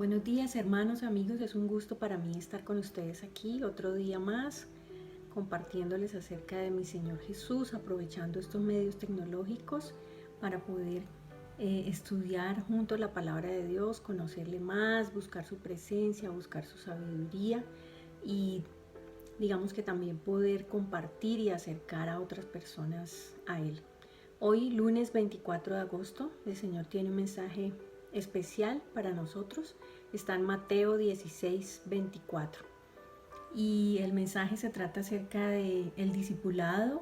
Buenos días, hermanos, amigos, es un gusto para mí estar con ustedes aquí otro día más, compartiéndoles acerca de mi Señor Jesús, aprovechando estos medios tecnológicos para poder estudiar juntos la palabra de Dios, conocerle más, buscar su presencia, buscar su sabiduría y digamos que también poder compartir y acercar a otras personas a Él. Hoy, lunes 24 de agosto, el Señor tiene un mensaje especial para nosotros. Está en Mateo 16, 24. Y el mensaje se trata acerca de el discipulado,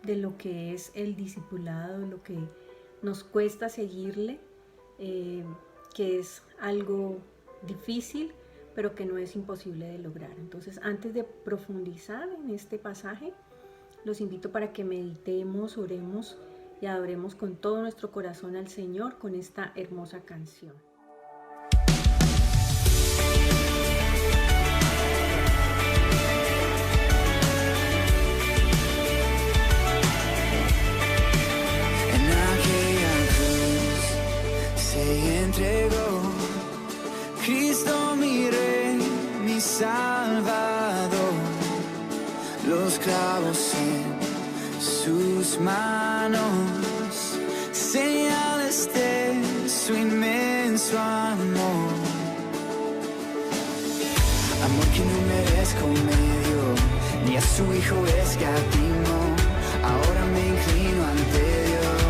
de lo que es el discipulado, de lo que nos cuesta seguirle, que es algo difícil, pero que no es imposible de lograr. Entonces, antes de profundizar en este pasaje, los invito para que meditemos, oremos y adoremos con todo nuestro corazón al Señor con esta hermosa canción. En aquella cruz se entregó Cristo, mi Rey, mi Salvador. Los clavos en sus manos, señales de su inmenso amor. Amor que no merezco medio, ni a su Hijo escatimó. Ahora me inclino ante Dios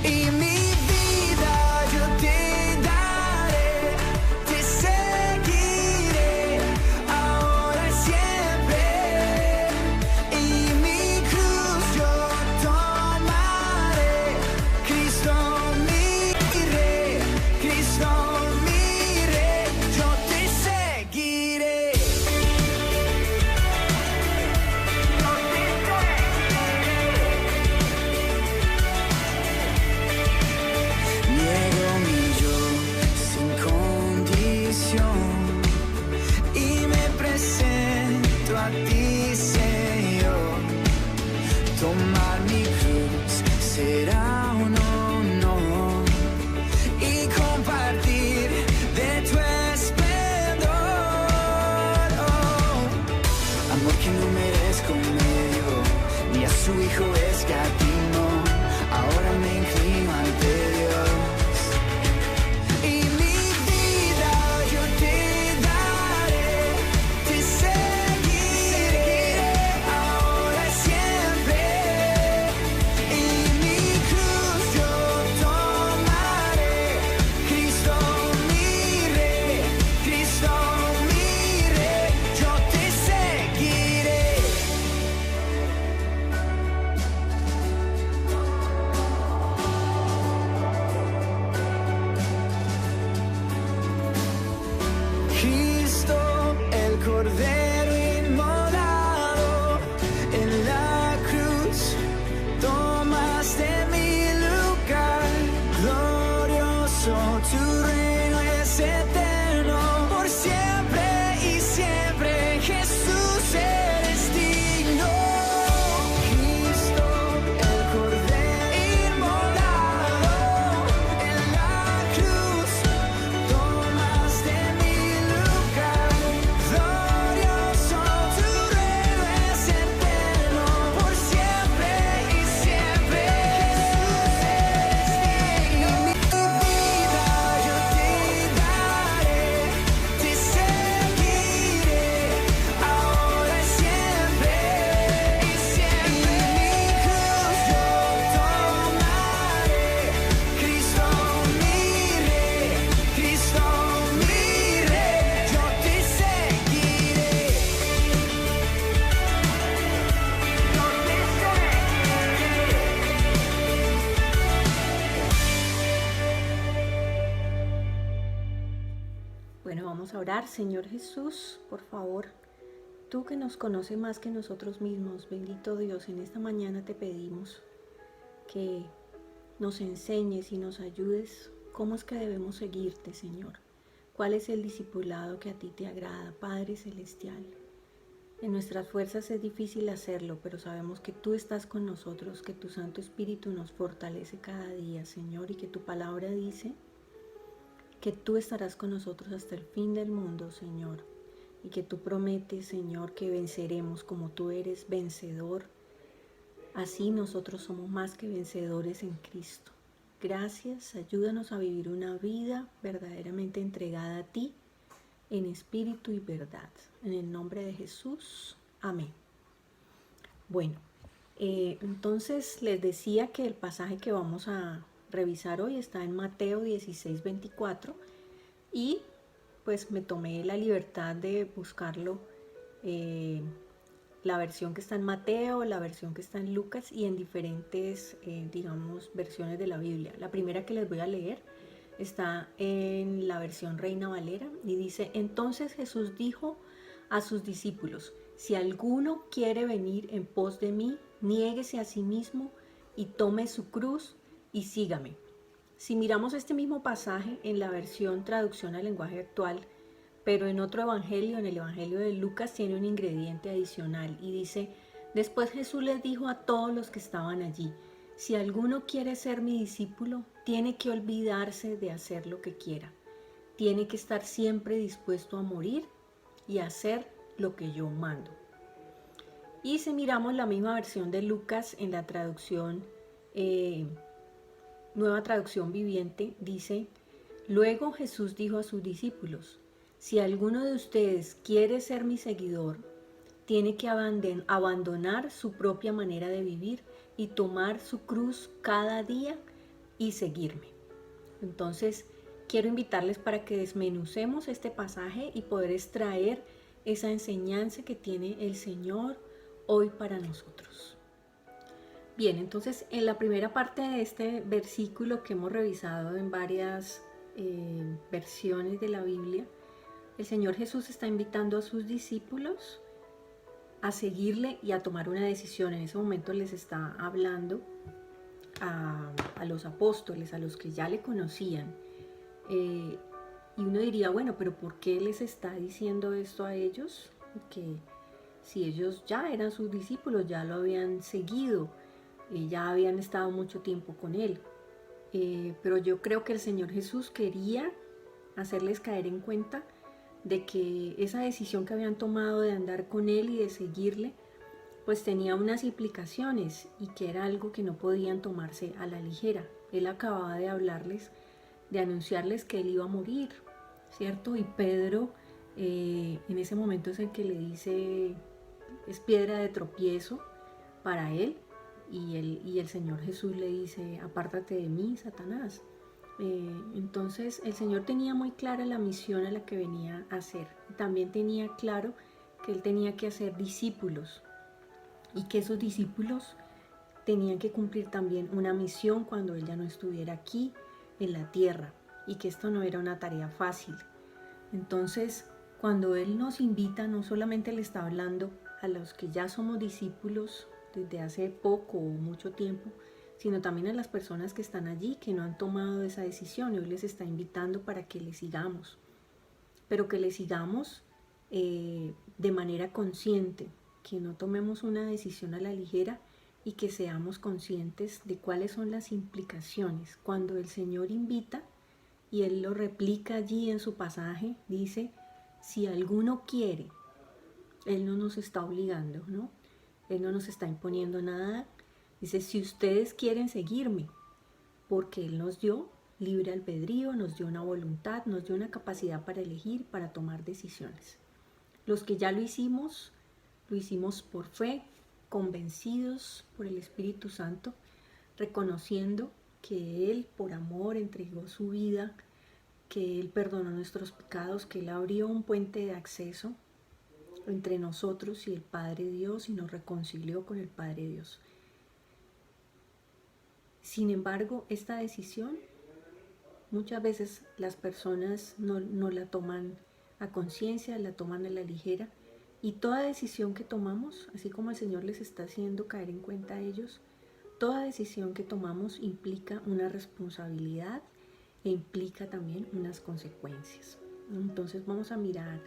y mi vida yo te daré, te seguiré ahora y siempre, y mi cruz yo tomaré. Cristo mi Rey, Cristo mi Rey, yo te seguiré. Niego mi yo sin condición y me presento a ti, Señor. Tomar mi cruz será un honor y compartir de tu esplendor. Oh, amor que no merezco medio, ni a su Hijo escatimó. Ahora me inclino ante Dios y mi vida yo te daré, te seguiré ahora y siempre, y mi cruz yo tomaré. Cristo mi Rey, Cristo mi Rey, yo te seguiré. Cristo, el Cordero inmolado en la cruz, tomaste mi lugar. Glorioso tu reino es eterno, por siempre y siempre. Jesús, eres digno. Cristo, el Cordero inmolado en la cruz, tomaste mi lugar. Glorioso tu reino es eterno, por siempre y siempre. Jesús, eres digno. Mi vida yo te daré, te seguiré ahora y siempre, y siempre. Y mi cruz yo tomaré. Cristo mi Rey, Cristo mi Rey, yo te seguiré. Yo te Bueno, vamos a orar. Señor Jesús, por favor, tú que nos conoces más que nosotros mismos, bendito Dios, en esta mañana te pedimos que nos enseñes y nos ayudes cómo es que debemos seguirte, Señor. ¿Cuál es el discipulado que a ti te agrada, Padre Celestial? En nuestras fuerzas es difícil hacerlo, pero sabemos que tú estás con nosotros, que tu Santo Espíritu nos fortalece cada día, Señor, y que tu palabra dice que tú estarás con nosotros hasta el fin del mundo, Señor, y que tú prometes, Señor, que venceremos como tú eres vencedor. Así nosotros somos más que vencedores en Cristo. Gracias, ayúdanos a vivir una vida verdaderamente entregada a ti, en espíritu y verdad. En el nombre de Jesús, amén. Bueno, entonces les decía que el pasaje que vamos a revisar hoy está en Mateo 16:24 y pues me tomé la libertad de buscarlo, la versión que está en Mateo, la versión que está en Lucas y en diferentes, digamos, versiones de la Biblia. La primera que les voy a leer está en la versión Reina Valera y dice: entonces Jesús dijo a sus discípulos: si alguno quiere venir en pos de mí, niéguese a sí mismo y tome su cruz y sígame. Si miramos este mismo pasaje en la versión traducción al lenguaje actual, pero en otro evangelio, en el evangelio de Lucas, tiene un ingrediente adicional y dice: después Jesús les dijo a todos los que estaban allí: si alguno quiere ser mi discípulo, tiene que olvidarse de hacer lo que quiera. Tiene que estar siempre dispuesto a morir y a hacer lo que yo mando. Y si miramos la misma versión de Lucas en la traducción, nueva traducción viviente, dice: luego Jesús dijo a sus discípulos: si alguno de ustedes quiere ser mi seguidor, tiene que abandonar su propia manera de vivir y tomar su cruz cada día y seguirme. Entonces, quiero invitarles para que desmenucemos este pasaje y poder extraer esa enseñanza que tiene el Señor hoy para nosotros. Bien, entonces en la primera parte de este versículo que hemos revisado en varias versiones de la Biblia, el Señor Jesús está invitando a sus discípulos a seguirle y a tomar una decisión. En ese momento les está hablando a los apóstoles, a los que ya le conocían. Y uno diría, bueno, pero ¿por qué les está diciendo esto a ellos? Que si ellos ya eran sus discípulos, ya lo habían seguido, ya habían estado mucho tiempo con él. Pero yo creo que el Señor Jesús quería hacerles caer en cuenta de que esa decisión que habían tomado de andar con él y de seguirle, pues tenía unas implicaciones y que era algo que no podían tomarse a la ligera. Él acababa de hablarles, de anunciarles que él iba a morir, ¿cierto? Y Pedro en ese momento es el que le dice, es piedra de tropiezo para él, y el Señor Jesús le dice: apártate de mí, Satanás. Entonces el Señor tenía muy clara la misión a la que venía a hacer. También tenía claro que él tenía que hacer discípulos y que esos discípulos tenían que cumplir también una misión cuando él ya no estuviera aquí en la tierra, y que esto no era una tarea fácil. Entonces, cuando él nos invita, no solamente le está hablando a los que ya somos discípulos desde hace poco o mucho tiempo, sino también a las personas que están allí, que no han tomado esa decisión, y hoy les está invitando para que le sigamos, pero que le sigamos de manera consciente, que no tomemos una decisión a la ligera y que seamos conscientes de cuáles son las implicaciones. Cuando el Señor invita, y Él lo replica allí en su pasaje, dice: si alguno quiere, Él no nos está obligando, ¿no? Él no nos está imponiendo nada. Dice: si ustedes quieren seguirme, porque Él nos dio libre albedrío, nos dio una voluntad, nos dio una capacidad para elegir, para tomar decisiones. Los que ya lo hicimos por fe, convencidos por el Espíritu Santo, reconociendo que Él por amor entregó su vida, que Él perdonó nuestros pecados, que Él abrió un puente de acceso entre nosotros y el Padre Dios y nos reconcilió con el Padre Dios. Sin embargo, esta decisión muchas veces las personas no la toman a conciencia, la toman a la ligera, y toda decisión que tomamos, así como el Señor les está haciendo caer en cuenta a ellos, toda decisión que tomamos implica una responsabilidad e implica también unas consecuencias. Entonces vamos a mirar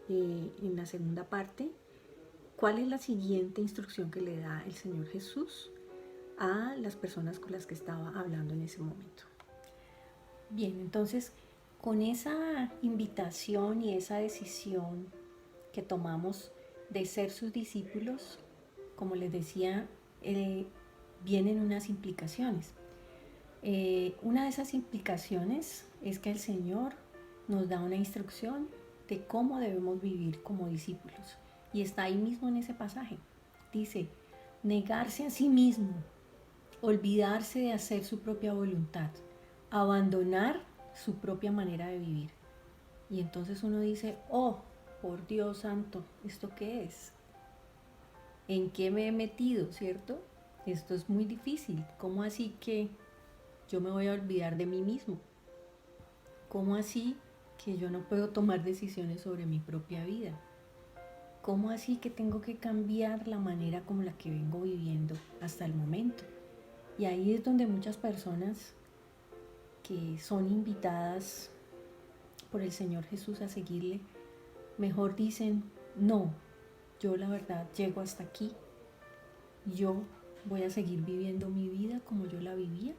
en la segunda parte cuál es la siguiente instrucción que le da el Señor Jesús a las personas con las que estaba hablando en ese momento. Bien, entonces Con esa invitación y esa decisión que tomamos de ser sus discípulos, como les decía, vienen unas implicaciones. Una de esas implicaciones es que el Señor nos da una instrucción de cómo debemos vivir como discípulos. Y está ahí mismo en ese pasaje. Dice, negarse a sí mismo, olvidarse de hacer su propia voluntad, abandonar su propia manera de vivir. Y entonces uno dice, oh, por Dios santo, ¿esto qué es? ¿En qué me he metido, cierto? Esto es muy difícil. ¿Cómo así que yo me voy a olvidar de mí mismo? ¿Cómo así que yo no puedo tomar decisiones sobre mi propia vida? ¿Cómo así que tengo que cambiar la manera como la que vengo viviendo hasta el momento? Y ahí es donde muchas personas que son invitadas por el Señor Jesús a seguirle, mejor dicen, no, yo la verdad llego hasta aquí, yo voy a seguir viviendo mi vida como yo la vivía,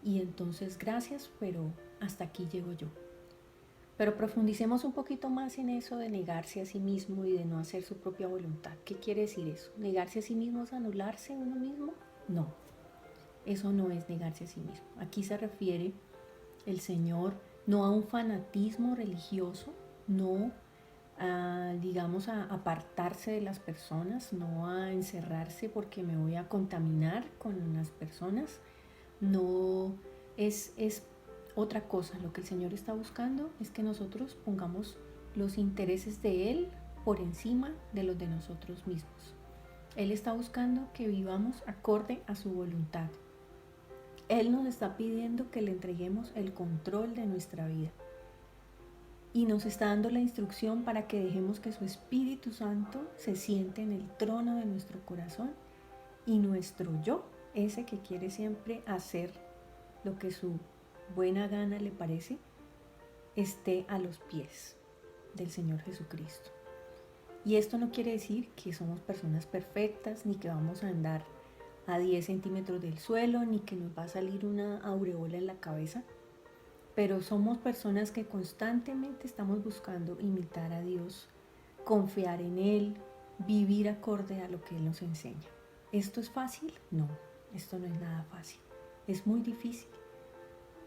y entonces gracias, pero hasta aquí llego yo. Pero profundicemos un poquito más en eso de negarse a sí mismo y de no hacer su propia voluntad. ¿Qué quiere decir eso? ¿Negarse a sí mismo es anularse a uno mismo? No, eso no es negarse a sí mismo. Aquí se refiere el Señor no a un fanatismo religioso, no a, digamos, a apartarse de las personas, no a encerrarse porque me voy a contaminar con las personas, no es otra cosa. Lo que el Señor está buscando es que nosotros pongamos los intereses de Él por encima de los de nosotros mismos. Él está buscando que vivamos acorde a su voluntad. Él nos está pidiendo que le entreguemos el control de nuestra vida. Y nos está dando la instrucción para que dejemos que su Espíritu Santo se siente en el trono de nuestro corazón y nuestro yo, ese que quiere siempre hacer lo que su buena gana le parece, esté a los pies del Señor Jesucristo. Y esto no quiere decir que somos personas perfectas, ni que vamos a andar a 10 centímetros del suelo, ni que nos va a salir una aureola en la cabeza, pero somos personas que constantemente estamos buscando imitar a Dios, confiar en Él, vivir acorde a lo que Él nos enseña. ¿Esto es fácil? No, esto no es nada fácil, es muy difícil.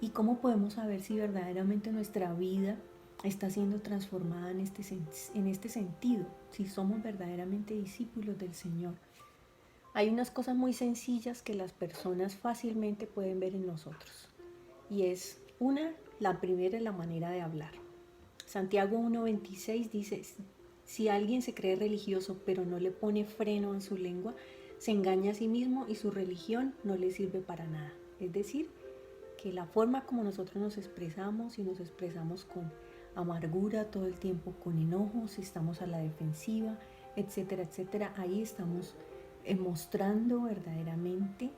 ¿Y cómo podemos saber si verdaderamente nuestra vida está siendo transformada en este sentido? Si somos verdaderamente discípulos del Señor. Hay unas cosas muy sencillas que las personas fácilmente pueden ver en nosotros. Y es la primera es la manera de hablar. Santiago 1:26 dice, si alguien se cree religioso pero no le pone freno en su lengua, se engaña a sí mismo y su religión no le sirve para nada. Es decir, que la forma como nosotros nos expresamos, y nos expresamos con amargura todo el tiempo, con enojo, si estamos a la defensiva, etcétera, etcétera, ahí estamos mostrando verdaderamente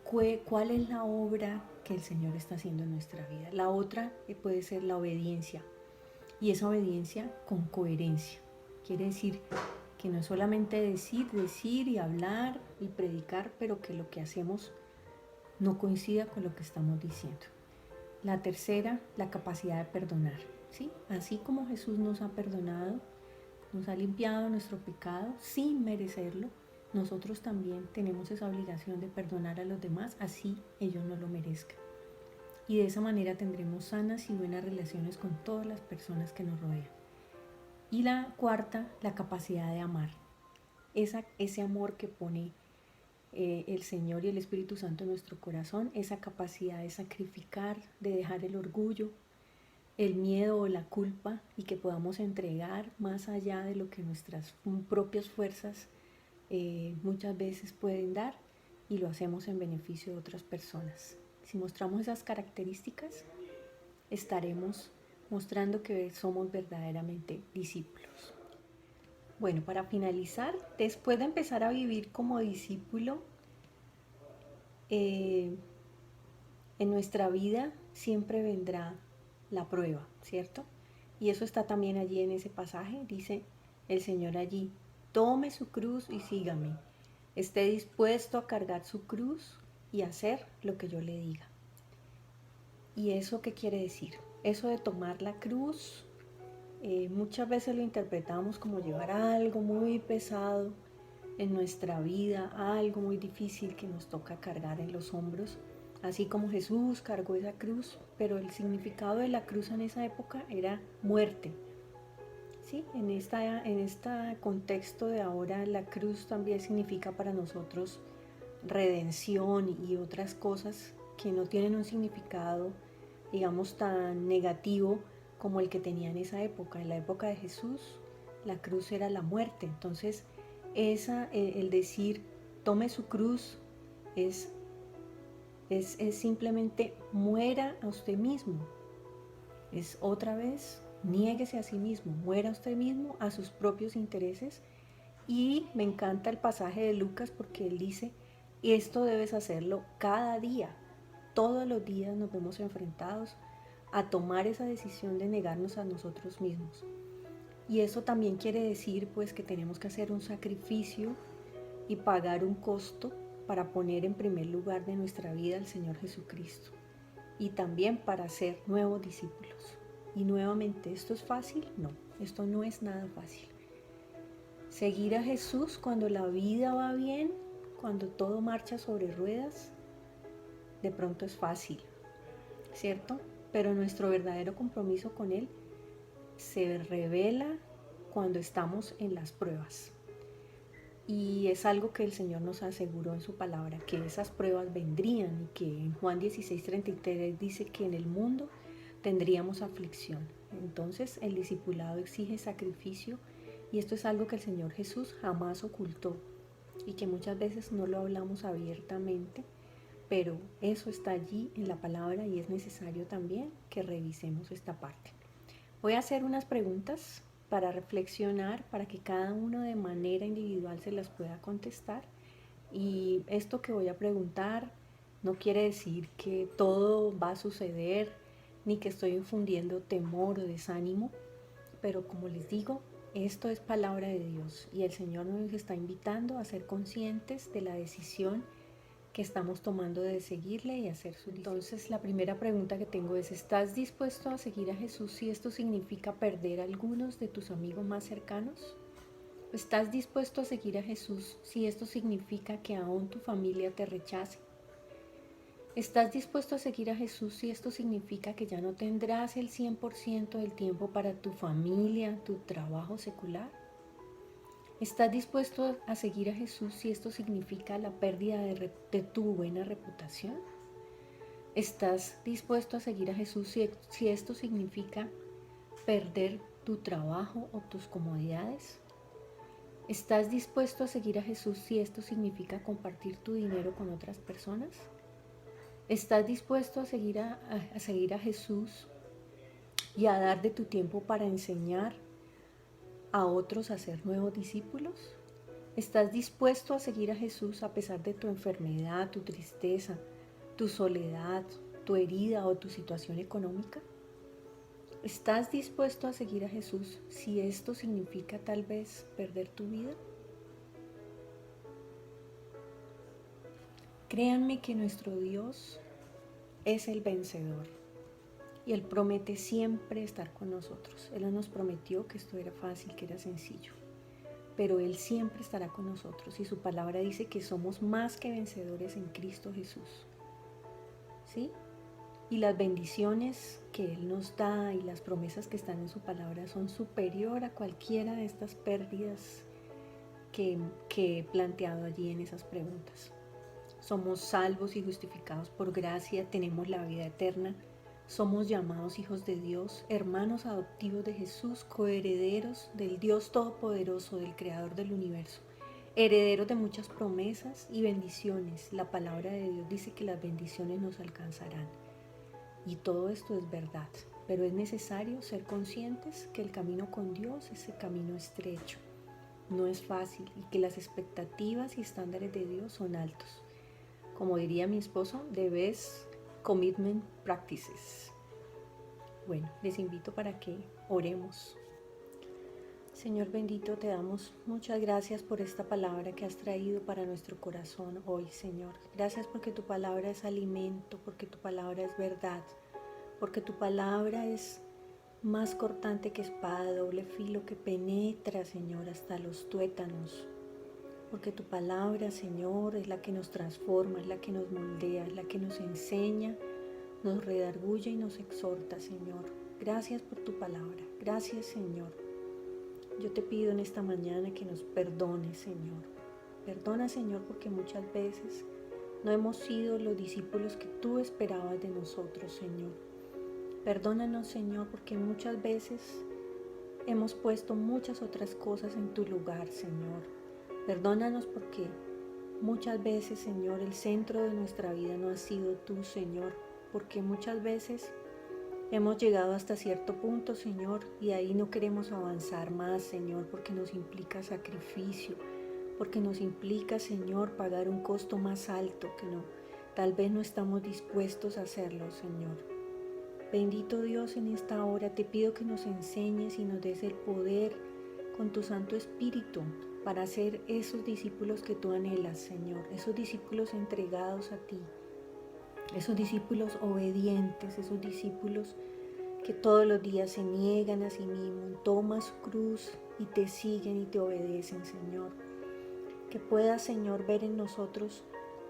cuál es la obra que el Señor está haciendo en nuestra vida. La otra puede ser la obediencia, y esa obediencia con coherencia. Quiere decir que no es solamente decir y hablar y predicar, pero que lo que hacemos no coincida con lo que estamos diciendo. La tercera, la capacidad de perdonar, ¿sí? Así como Jesús nos ha perdonado, nos ha limpiado nuestro pecado sin merecerlo, nosotros también tenemos esa obligación de perdonar a los demás, así ellos no lo merezcan. Y de esa manera tendremos sanas y buenas relaciones con todas las personas que nos rodean. Y la cuarta, la capacidad de amar. Ese amor que pone el Señor y el Espíritu Santo en nuestro corazón, esa capacidad de sacrificar, de dejar el orgullo, el miedo o la culpa, y que podamos entregar más allá de lo que nuestras propias fuerzas muchas veces pueden dar, y lo hacemos en beneficio de otras personas. Si mostramos esas características, estaremos mostrando que somos verdaderamente discípulos. Bueno, para finalizar, después de empezar a vivir como discípulo, en nuestra vida siempre vendrá la prueba, ¿cierto? Y eso está también allí en ese pasaje, dice el Señor allí, tome su cruz y sígame, esté dispuesto a cargar su cruz y hacer lo que yo le diga. ¿Y eso qué quiere decir? Eso de tomar la cruz, muchas veces lo interpretamos como llevar algo muy pesado en nuestra vida, algo muy difícil que nos toca cargar en los hombros, así como Jesús cargó esa cruz, pero el significado de la cruz en esa época era muerte. Sí, en este contexto de ahora la cruz también significa para nosotros redención y otras cosas que no tienen un significado, digamos, tan negativo como el que tenía en esa época. En la época de Jesús, la cruz era la muerte. Entonces, el decir tome su cruz es simplemente muera a usted mismo. Es otra vez, niéguese a sí mismo, muera a usted mismo, a sus propios intereses. Y me encanta el pasaje de Lucas porque él dice, esto debes hacerlo cada día. Todos los días nos vemos enfrentados a tomar esa decisión de negarnos a nosotros mismos. Y eso también quiere decir pues que tenemos que hacer un sacrificio y pagar un costo para poner en primer lugar de nuestra vida al Señor Jesucristo. Y también para ser nuevos discípulos. Y nuevamente, ¿esto es fácil? No, esto no es nada fácil. Seguir a Jesús cuando la vida va bien, cuando todo marcha sobre ruedas, de pronto es fácil, ¿cierto? Pero nuestro verdadero compromiso con Él se revela cuando estamos en las pruebas. Y es algo que el Señor nos aseguró en su palabra, que esas pruebas vendrían y que en Juan 16:33 dice que en el mundo tendríamos aflicción. Entonces el discipulado exige sacrificio y esto es algo que el Señor Jesús jamás ocultó y que muchas veces no lo hablamos abiertamente, pero eso está allí en la palabra y es necesario también que revisemos esta parte. Voy a hacer unas preguntas para reflexionar, para que cada uno de manera individual se las pueda contestar. Y esto que voy a preguntar no quiere decir que todo va a suceder, ni que estoy infundiendo temor o desánimo, pero como les digo, esto es palabra de Dios y el Señor nos está invitando a ser conscientes de la decisión que estamos tomando de seguirle y hacer su discípulo. Entonces, la primera pregunta que tengo es, ¿estás dispuesto a seguir a Jesús si esto significa perder a algunos de tus amigos más cercanos? ¿Estás dispuesto a seguir a Jesús si esto significa que aún tu familia te rechace? ¿Estás dispuesto a seguir a Jesús si esto significa que ya no tendrás el 100% del tiempo para tu familia, tu trabajo secular? ¿Estás dispuesto a seguir a Jesús si esto significa la pérdida de tu buena reputación? ¿Estás dispuesto a seguir a Jesús si esto significa perder tu trabajo o tus comodidades? ¿Estás dispuesto a seguir a Jesús si esto significa compartir tu dinero con otras personas? ¿Estás dispuesto a seguir a Jesús y a dar de tu tiempo para enseñar a otros a ser nuevos discípulos? ¿Estás dispuesto a seguir a Jesús a pesar de tu enfermedad, tu tristeza, tu soledad, tu herida o tu situación económica? ¿Estás dispuesto a seguir a Jesús si esto significa tal vez perder tu vida? Créanme que nuestro Dios es el vencedor y Él promete siempre estar con nosotros. Él no nos prometió que esto era fácil, que era sencillo, pero Él siempre estará con nosotros y su palabra dice que somos más que vencedores en Cristo Jesús. ¿Sí? Y las bendiciones que Él nos da y las promesas que están en su palabra son superior a cualquiera de estas pérdidas que he planteado allí en esas preguntas. Somos salvos y justificados por gracia, tenemos la vida eterna, somos llamados hijos de Dios, hermanos adoptivos de Jesús, coherederos del Dios Todopoderoso, del Creador del universo, herederos de muchas promesas y bendiciones. La palabra de Dios dice que las bendiciones nos alcanzarán. Y todo esto es verdad, pero es necesario ser conscientes que el camino con Dios es el camino estrecho, no es fácil y que las expectativas y estándares de Dios son altos. Como diría mi esposo, the best commitment practices. Bueno, les invito para que oremos. Señor bendito, te damos muchas gracias por esta palabra que has traído para nuestro corazón hoy, Señor. Gracias porque tu palabra es alimento, porque tu palabra es verdad, porque tu palabra es más cortante que espada de doble filo que penetra, Señor, hasta los tuétanos. Porque tu palabra, Señor, es la que nos transforma, es la que nos moldea, es la que nos enseña, nos redarguye y nos exhorta, Señor. Gracias por tu palabra. Gracias, Señor. Yo te pido en esta mañana que nos perdones, Señor. Perdona, Señor, porque muchas veces no hemos sido los discípulos que tú esperabas de nosotros, Señor. Perdónanos, Señor, porque muchas veces hemos puesto muchas otras cosas en tu lugar, Señor. Perdónanos porque muchas veces, Señor, el centro de nuestra vida no ha sido tú, Señor. Porque muchas veces hemos llegado hasta cierto punto, Señor, y ahí no queremos avanzar más, Señor, porque nos implica sacrificio, porque nos implica, Señor, pagar un costo más alto que tal vez no estamos dispuestos a hacerlo, Señor. Bendito Dios, en esta hora te pido que nos enseñes y nos des el poder con tu Santo Espíritu para ser esos discípulos que tú anhelas, Señor, esos discípulos entregados a ti, esos discípulos obedientes, esos discípulos que todos los días se niegan a sí mismos, toman su cruz y te siguen y te obedecen, Señor. Que puedas, Señor, ver en nosotros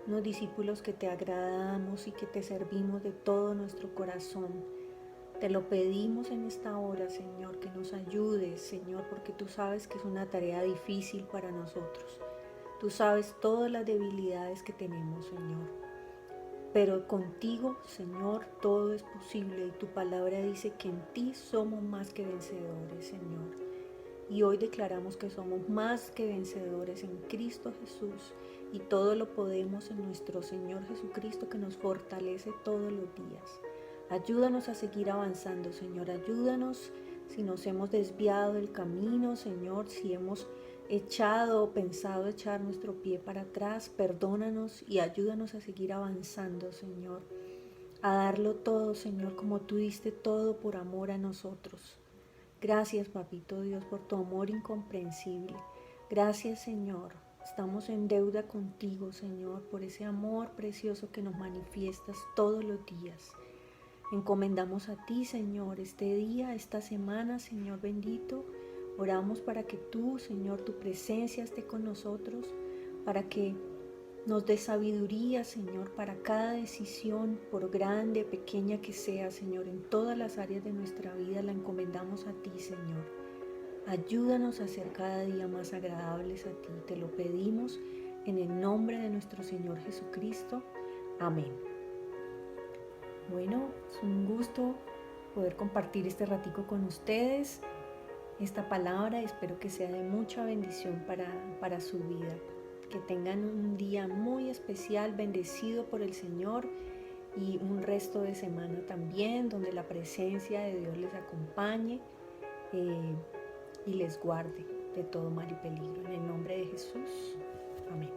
unos discípulos que te agradamos y que te servimos de todo nuestro corazón. Te lo pedimos en esta hora, Señor, que nos ayudes, Señor, porque tú sabes que es una tarea difícil para nosotros. Tú sabes todas las debilidades que tenemos, Señor. Pero contigo, Señor, todo es posible y tu palabra dice que en ti somos más que vencedores, Señor. Y hoy declaramos que somos más que vencedores en Cristo Jesús y todo lo podemos en nuestro Señor Jesucristo que nos fortalece todos los días. Ayúdanos a seguir avanzando, Señor. Ayúdanos si nos hemos desviado del camino, Señor, si hemos echado o pensado echar nuestro pie para atrás. Perdónanos y ayúdanos a seguir avanzando, Señor. A darlo todo, Señor, como tú diste todo por amor a nosotros. Gracias, Papito Dios, por tu amor incomprensible. Gracias, Señor. Estamos en deuda contigo, Señor, por ese amor precioso que nos manifiestas todos los días. Encomendamos a ti, Señor, este día, esta semana, Señor bendito. Oramos para que tú, Señor, tu presencia esté con nosotros, para que nos dé sabiduría, Señor, para cada decisión, por grande, pequeña que sea, Señor, en todas las áreas de nuestra vida la encomendamos a ti, Señor. Ayúdanos a ser cada día más agradables a ti. Te lo pedimos en el nombre de nuestro Señor Jesucristo. Amén. Bueno, es un gusto poder compartir este ratico con ustedes, esta palabra. Espero que sea de mucha bendición para su vida. Que tengan un día muy especial, bendecido por el Señor, y un resto de semana también, donde la presencia de Dios les acompañe y les guarde de todo mal y peligro. En el nombre de Jesús. Amén.